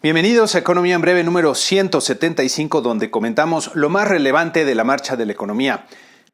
Bienvenidos a Economía en Breve número 175, donde comentamos lo más relevante de la marcha de la economía.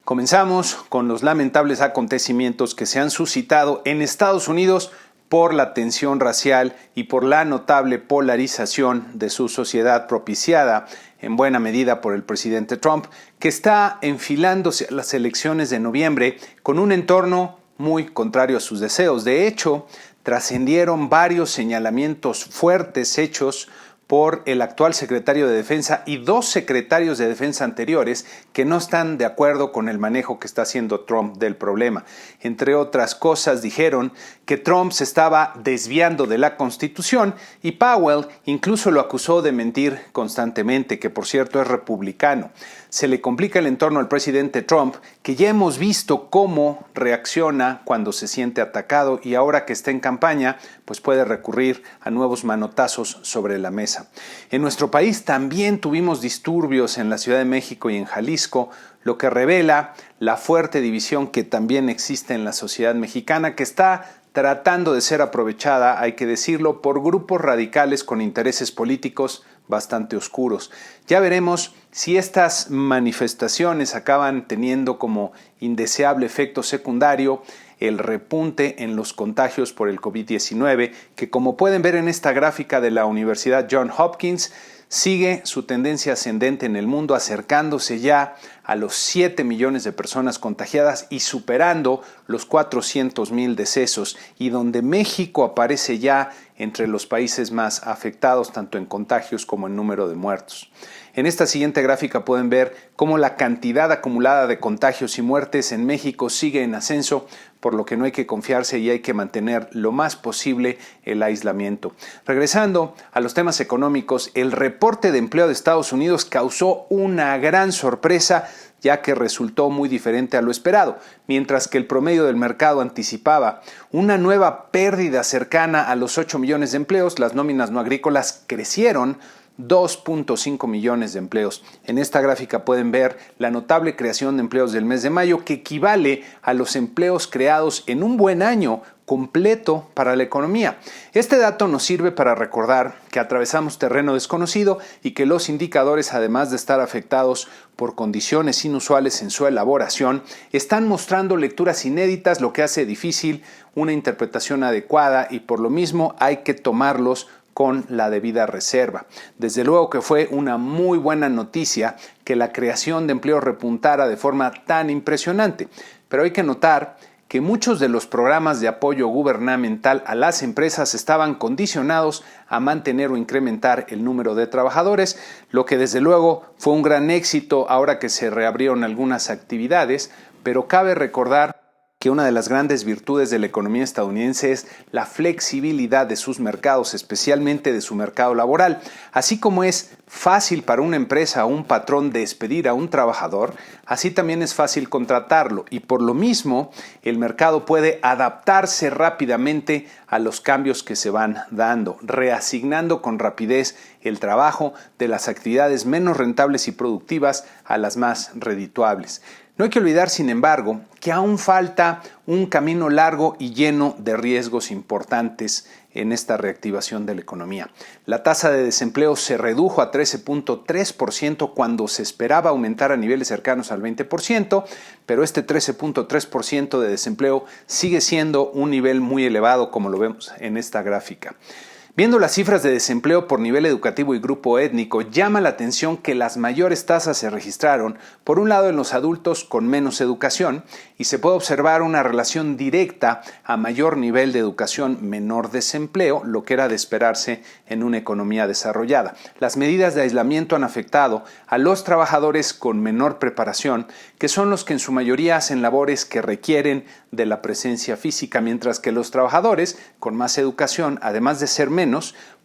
Comenzamos con los lamentables acontecimientos que se han suscitado en Estados Unidos por la tensión racial y por la notable polarización de su sociedad propiciada en buena medida por el presidente Trump, que está enfilándose a las elecciones de noviembre con un entorno muy contrario a sus deseos. De hecho, trascendieron varios señalamientos fuertes hechos por el actual secretario de Defensa y dos secretarios de Defensa anteriores que no están de acuerdo con el manejo que está haciendo Trump del problema. Entre otras cosas, dijeron que Trump se estaba desviando de la Constitución y Powell incluso lo acusó de mentir constantemente, que por cierto es republicano. Se le complica el entorno al presidente Trump, que ya hemos visto cómo reacciona cuando se siente atacado y ahora que está en campaña, pues puede recurrir a nuevos manotazos sobre la mesa. En nuestro país también tuvimos disturbios en la Ciudad de México y en Jalisco, lo que revela la fuerte división que también existe en la sociedad mexicana, que está tratando de ser aprovechada, hay que decirlo, por grupos radicales con intereses políticos bastante oscuros. Ya veremos si estas manifestaciones acaban teniendo como indeseable efecto secundario el repunte en los contagios por el COVID-19, que como pueden ver en esta gráfica de la Universidad Johns Hopkins, sigue su tendencia ascendente en el mundo, acercándose ya a los 7 millones de personas contagiadas y superando los 400,000 decesos, y donde México aparece ya entre los países más afectados, tanto en contagios como en número de muertos. En esta siguiente gráfica pueden ver cómo la cantidad acumulada de contagios y muertes en México sigue en ascenso, por lo que no hay que confiarse y hay que mantener lo más posible el aislamiento. Regresando a los temas económicos, el reporte de empleo de Estados Unidos causó una gran sorpresa, ya que resultó muy diferente a lo esperado. Mientras que el promedio del mercado anticipaba una nueva pérdida cercana a los 8 millones de empleos, las nóminas no agrícolas crecieron 2.5 millones de empleos. En esta gráfica pueden ver la notable creación de empleos del mes de mayo, que equivale a los empleos creados en un buen año completo para la economía. Este dato nos sirve para recordar que atravesamos terreno desconocido y que los indicadores, además de estar afectados por condiciones inusuales en su elaboración, están mostrando lecturas inéditas, lo que hace difícil una interpretación adecuada, y por lo mismo hay que tomarlos con la debida reserva. Desde luego que fue una muy buena noticia que la creación de empleo repuntara de forma tan impresionante, pero hay que notar que muchos de los programas de apoyo gubernamental a las empresas estaban condicionados a mantener o incrementar el número de trabajadores, lo que desde luego fue un gran éxito ahora que se reabrieron algunas actividades, pero cabe recordar que una de las grandes virtudes de la economía estadounidense es la flexibilidad de sus mercados, especialmente de su mercado laboral. Así como es fácil para una empresa o un patrón despedir a un trabajador, así también es fácil contratarlo, y por lo mismo el mercado puede adaptarse rápidamente a los cambios que se van dando, reasignando con rapidez el trabajo de las actividades menos rentables y productivas a las más redituables. No hay que olvidar, sin embargo, que aún falta un camino largo y lleno de riesgos importantes en esta reactivación de la economía. La tasa de desempleo se redujo a 13.3% cuando se esperaba aumentar a niveles cercanos al 20%, pero este 13.3% de desempleo sigue siendo un nivel muy elevado, como lo vemos en esta gráfica. Viendo las cifras de desempleo por nivel educativo y grupo étnico, llama la atención que las mayores tasas se registraron, por un lado, en los adultos con menos educación, y se puede observar una relación directa a mayor nivel de educación, menor desempleo, lo que era de esperarse en una economía desarrollada. Las medidas de aislamiento han afectado a los trabajadores con menor preparación, que son los que en su mayoría hacen labores que requieren de la presencia física, mientras que los trabajadores con más educación, además de ser menos,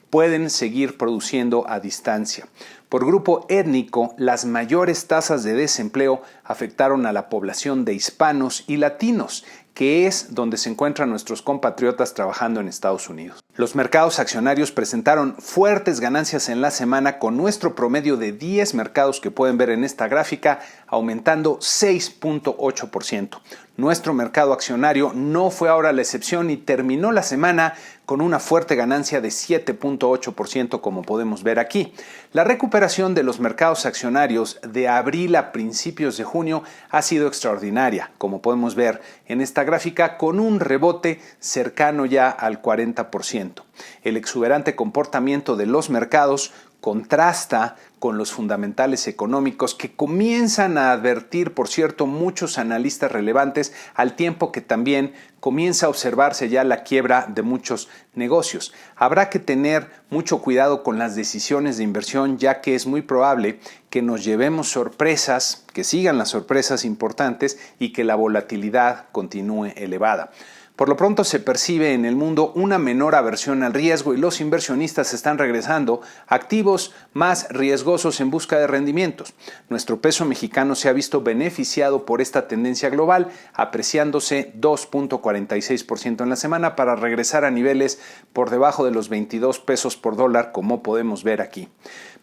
pueden seguir produciendo a distancia. Por grupo étnico, las mayores tasas de desempleo afectaron a la población de hispanos y latinos, que es donde se encuentran nuestros compatriotas trabajando en Estados Unidos. Los mercados accionarios presentaron fuertes ganancias en la semana, con nuestro promedio de 10 mercados que pueden ver en esta gráfica aumentando 6.8%. Nuestro mercado accionario no fue ahora la excepción y terminó la semana con una fuerte ganancia de 7.8%, como podemos ver aquí. La recuperación de los mercados accionarios de abril a principios de junio ha sido extraordinaria, como podemos ver en esta gráfica, con un rebote cercano ya al 40%. El exuberante comportamiento de los mercados contrasta con los fundamentales económicos que comienzan a advertir, por cierto, muchos analistas relevantes, al tiempo que también comienza a observarse ya la quiebra de muchos negocios. Habrá que tener mucho cuidado con las decisiones de inversión, ya que es muy probable que nos llevemos sorpresas, que sigan las sorpresas importantes y que la volatilidad continúe elevada. Por lo pronto se percibe en el mundo una menor aversión al riesgo y los inversionistas están regresando a activos más riesgosos en busca de rendimientos. Nuestro peso mexicano se ha visto beneficiado por esta tendencia global, apreciándose 2.46% en la semana para regresar a niveles por debajo de los 22 pesos por dólar, como podemos ver aquí.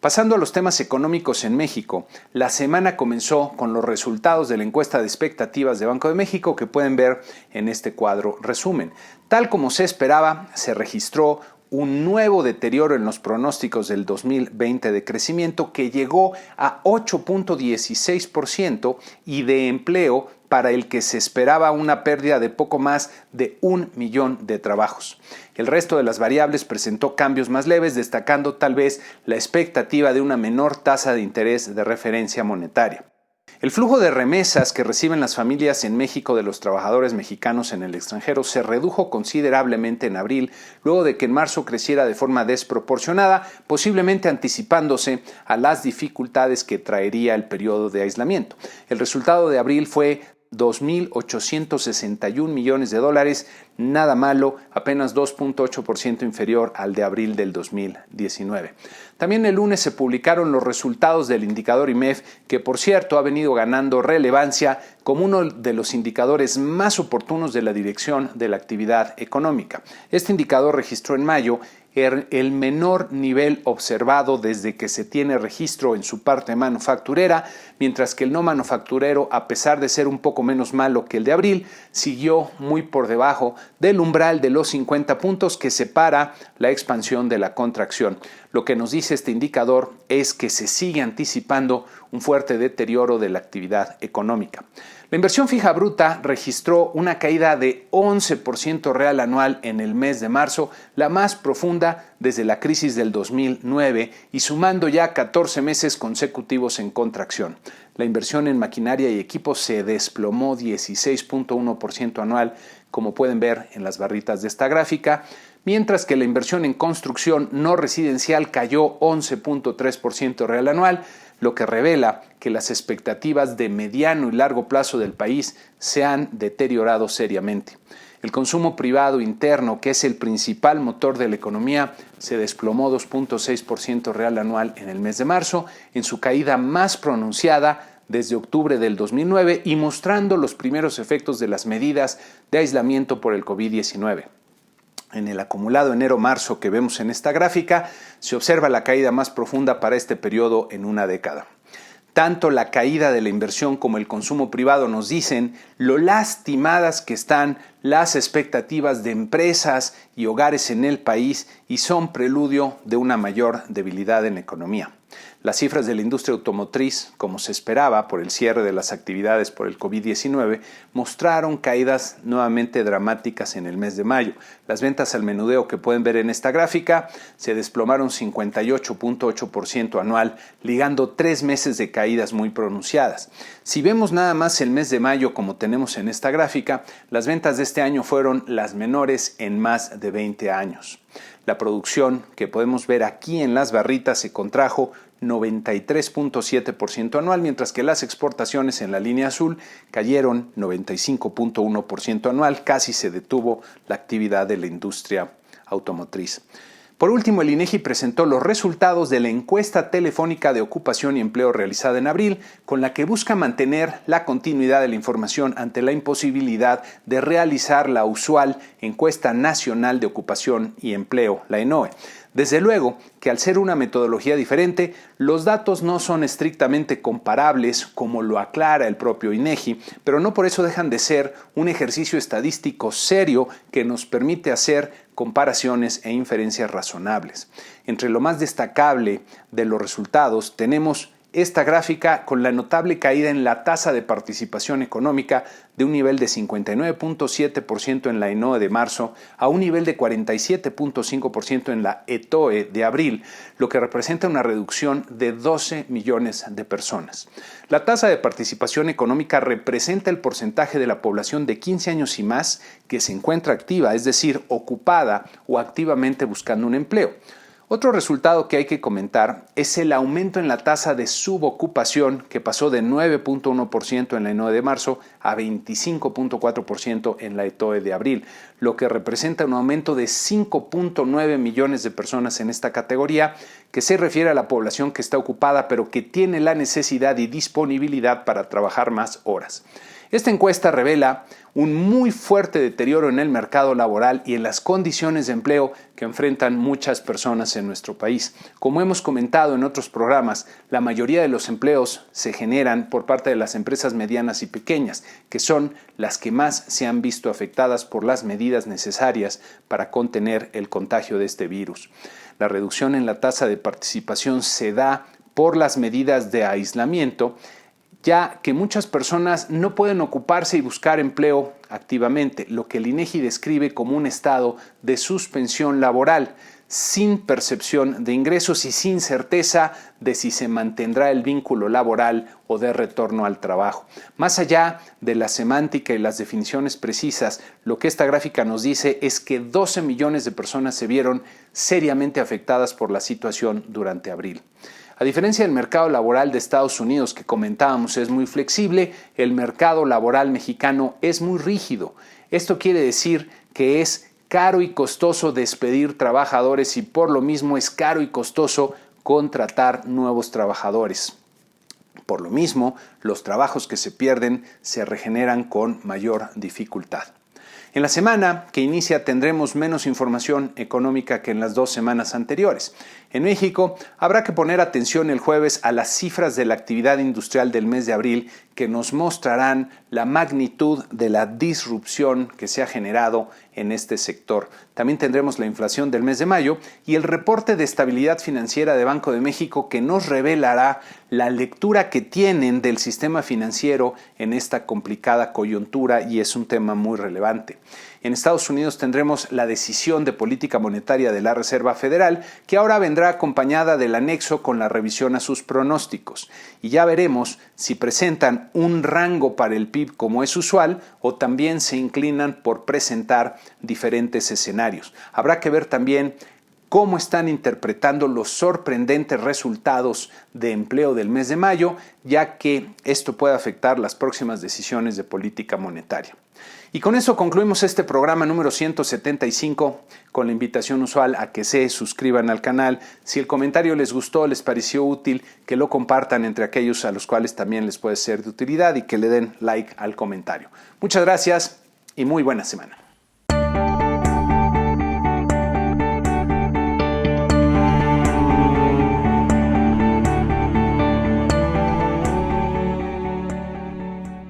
Pasando a los temas económicos en México, la semana comenzó con los resultados de la encuesta de expectativas de Banco de México que pueden ver en este cuadro resumen. Tal como se esperaba, se registró un nuevo deterioro en los pronósticos del 2020 de crecimiento que llegó a 8.16% y de empleo para el que se esperaba una pérdida de poco más de 1 millón de trabajos. El resto de las variables presentó cambios más leves, destacando tal vez la expectativa de una menor tasa de interés de referencia monetaria. El flujo de remesas que reciben las familias en México de los trabajadores mexicanos en el extranjero se redujo considerablemente en abril, luego de que en marzo creciera de forma desproporcionada, posiblemente anticipándose a las dificultades que traería el periodo de aislamiento. El resultado de abril fue 2.861 millones de dólares, nada malo, apenas 2.8% inferior al de abril del 2019. También el lunes se publicaron los resultados del indicador IMEF, que por cierto ha venido ganando relevancia como uno de los indicadores más oportunos de la dirección de la actividad económica. Este indicador registró en mayo el menor nivel observado desde que se tiene registro en su parte manufacturera, mientras que el no manufacturero, a pesar de ser un poco menos malo que el de abril, siguió muy por debajo del umbral de los 50 puntos que separa la expansión de la contracción. Lo que nos dice este indicador es que se sigue anticipando un fuerte deterioro de la actividad económica. La inversión fija bruta registró una caída de 11% real anual en el mes de marzo, la más profunda desde la crisis del 2009 y sumando ya 14 meses consecutivos en contracción. La inversión en maquinaria y equipos se desplomó 16.1% anual, como pueden ver en las barritas de esta gráfica, mientras que la inversión en construcción no residencial cayó 11.3% real anual, lo que revela que las expectativas de mediano y largo plazo del país se han deteriorado seriamente. El consumo privado interno, que es el principal motor de la economía, se desplomó 2.6% real anual en el mes de marzo, en su caída más pronunciada desde octubre del 2009 y mostrando los primeros efectos de las medidas de aislamiento por el COVID-19. En el acumulado enero-marzo que vemos en esta gráfica, se observa la caída más profunda para este periodo en una década. Tanto la caída de la inversión como el consumo privado nos dicen lo lastimadas que están las expectativas de empresas y hogares en el país y son preludio de una mayor debilidad en la economía. Las cifras de la industria automotriz, como se esperaba por el cierre de las actividades por el COVID-19, mostraron caídas nuevamente dramáticas en el mes de mayo. Las ventas al menudeo que pueden ver en esta gráfica se desplomaron 58.8% anual, ligando 3 meses de caídas muy pronunciadas. Si vemos nada más el mes de mayo como tenemos en esta gráfica, las ventas de este año fueron las menores en más de 20 años. La producción que podemos ver aquí en las barritas se contrajo 93.7% anual, mientras que las exportaciones en la línea azul cayeron 95.1% anual, casi se detuvo la actividad de la industria automotriz. Por último, el INEGI presentó los resultados de la encuesta telefónica de ocupación y empleo realizada en abril, con la que busca mantener la continuidad de la información ante la imposibilidad de realizar la usual encuesta nacional de ocupación y empleo, la ENOE. Desde luego que al ser una metodología diferente, los datos no son estrictamente comparables, como lo aclara el propio INEGI, pero no por eso dejan de ser un ejercicio estadístico serio que nos permite hacer comparaciones e inferencias razonables. Entre lo más destacable de los resultados tenemos esta gráfica con la notable caída en la tasa de participación económica de un nivel de 59.7% en la ENOE de marzo a un nivel de 47.5% en la ETOE de abril, lo que representa una reducción de 12 millones de personas. La tasa de participación económica representa el porcentaje de la población de 15 años y más que se encuentra activa, es decir, ocupada o activamente buscando un empleo. Otro resultado que hay que comentar es el aumento en la tasa de subocupación, que pasó de 9.1% en la ENOE de marzo a 25.4% en la ETOE de abril, lo que representa un aumento de 5.9 millones de personas en esta categoría, que se refiere a la población que está ocupada pero que tiene la necesidad y disponibilidad para trabajar más horas. Esta encuesta revela un muy fuerte deterioro en el mercado laboral y en las condiciones de empleo que enfrentan muchas personas en nuestro país. Como hemos comentado en otros programas, la mayoría de los empleos se generan por parte de las empresas medianas y pequeñas, que son las que más se han visto afectadas por las medidas necesarias para contener el contagio de este virus. La reducción en la tasa de participación se da por las medidas de aislamiento, ya que muchas personas no pueden ocuparse y buscar empleo activamente, lo que el INEGI describe como un estado de suspensión laboral, sin percepción de ingresos y sin certeza de si se mantendrá el vínculo laboral o de retorno al trabajo. Más allá de la semántica y las definiciones precisas, lo que esta gráfica nos dice es que 12 millones de personas se vieron seriamente afectadas por la situación durante abril. A diferencia del mercado laboral de Estados Unidos que comentábamos es muy flexible, el mercado laboral mexicano es muy rígido. Esto quiere decir que es caro y costoso despedir trabajadores y por lo mismo es caro y costoso contratar nuevos trabajadores. Por lo mismo, los trabajos que se pierden se regeneran con mayor dificultad. En la semana que inicia tendremos menos información económica que en las 2 semanas anteriores. En México habrá que poner atención el jueves a las cifras de la actividad industrial del mes de abril que nos mostrarán la magnitud de la disrupción que se ha generado en este sector. También tendremos la inflación del mes de mayo y el reporte de estabilidad financiera de Banco de México que nos revelará la lectura que tienen del sistema financiero en esta complicada coyuntura y es un tema muy relevante. En Estados Unidos tendremos la decisión de política monetaria de la Reserva Federal, que ahora vendrá acompañada del anexo con la revisión a sus pronósticos. Y ya veremos si presentan un rango para el PIB como es usual o también se inclinan por presentar diferentes escenarios. Habrá que ver también cómo están interpretando los sorprendentes resultados de empleo del mes de mayo, ya que esto puede afectar las próximas decisiones de política monetaria. Y con eso concluimos este programa número 175 con la invitación usual a que se suscriban al canal. Si el comentario les gustó, les pareció útil, que lo compartan entre aquellos a los cuales también les puede ser de utilidad y que le den like al comentario. Muchas gracias y muy buena semana.